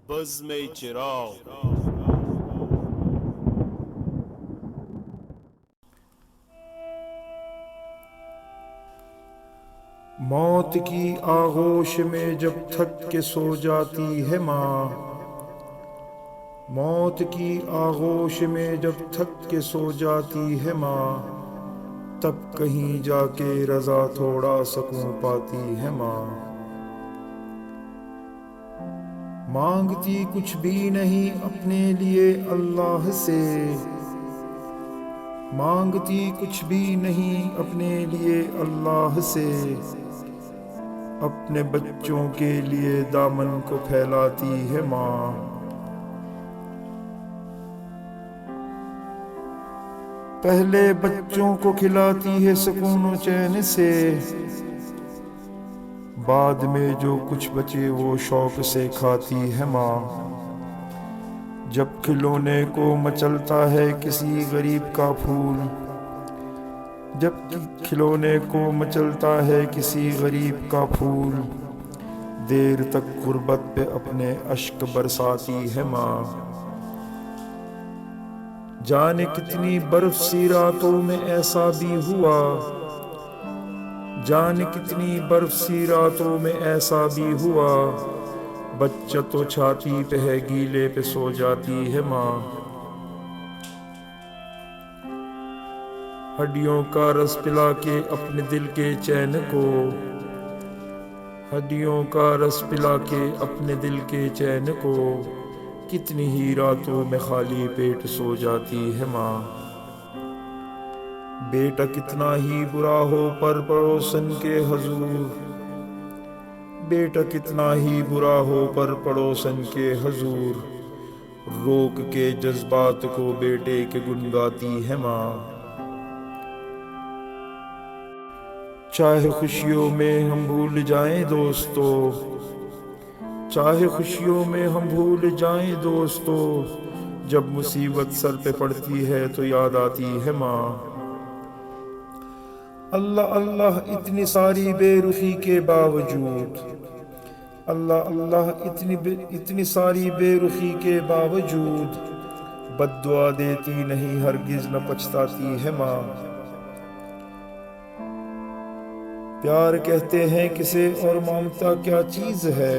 بزم چراغ موت کی آغوش میں جب تھک کے سو جاتی ہے ماں، موت کی آغوش میں جب تھک کے سو جاتی ہے ماں، تب کہیں جا کے رضا تھوڑا سکون پاتی ہے ماں۔ مانگتی کچھ بھی نہیں اپنے لیے اللہ سے، مانگتی کچھ بھی نہیں اپنے لیے اللہ سے، اپنے بچوں کے لیے دامن کو پھیلاتی ہے ماں۔ پہلے بچوں کو کھلاتی ہے سکون و چین سے، بعد میں جو کچھ بچے وہ شوق سے کھاتی ہے ماں۔ جب کھلونے کو مچلتا ہے کسی غریب کا پھول، جب کھلونے کو مچلتا ہے کسی غریب کا پھول، دیر تک غربت پہ اپنے اشک برساتی ہے ماں۔ جانے کتنی برف سی راتوں میں ایسا بھی ہوا، جانے کتنی برف سی راتوں میں ایسا بھی ہوا، بچہ تو چھاتی پہ ہے گیلے پہ سو جاتی ہے ماں۔ ہڈیوں کا رس پلا کے اپنے دل کے چین کو، ہڈیوں کا رس پلا کے اپنے دل کے چین کو، کتنی ہی راتوں میں خالی پیٹ سو جاتی ہے ماں۔ بیٹا کتنا ہی برا ہو پر پڑوسن کے حضور، بیٹا کتنا ہی برا ہو پر پڑوسن کے حضور، روک کے جذبات کو بیٹے کے گنگاتی ہے ماں۔ چاہے خوشیوں میں ہم بھول جائیں دوستو، چاہے خوشیوں میں ہم بھول جائیں دوستو، جب مصیبت سر پہ پڑتی ہے تو یاد آتی ہے ماں۔ اللہ اللہ اتنی ساری بے رخی کے باوجود، اللہ اللہ اتنی ساری بے رخی کے باوجود، بد دعا دیتی نہیں ہرگز نہ پچھتاتی ہے ماں۔ پیار کہتے ہیں کسے اور ممتا کیا چیز ہے،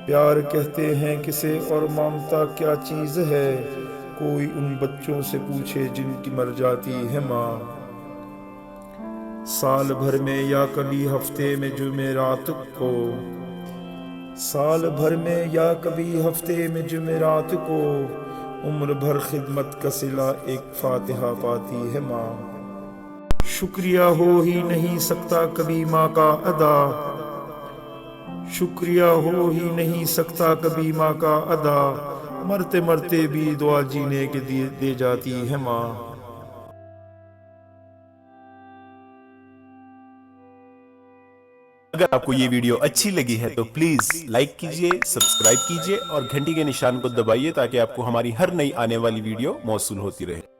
پیار کہتے ہیں کسے اور ممتا کیا چیز ہے، کوئی ان بچوں سے پوچھے جن کی مر جاتی ہے ماں۔ سال بھر میں یا کبھی ہفتے میں جمعرات کو، سال بھر میں یا کبھی ہفتے میں جمعرات کو، عمر بھر خدمت کا صلہ ایک فاتحہ پاتی ہے ماں۔ شکریہ ہو ہی نہیں سکتا کبھی ماں کا ادا، شکریہ ہو ہی نہیں سکتا کبھی ماں کا ادا، مرتے مرتے بھی دعا جینے کے دے جاتی ہے ماں۔ اگر آپ کو یہ ویڈیو اچھی لگی ہے تو پلیز لائک کیجئے، سبسکرائب کیجئے اور گھنٹی کے نشان کو دبائیے تاکہ آپ کو ہماری ہر نئی آنے والی ویڈیو موصول ہوتی رہے۔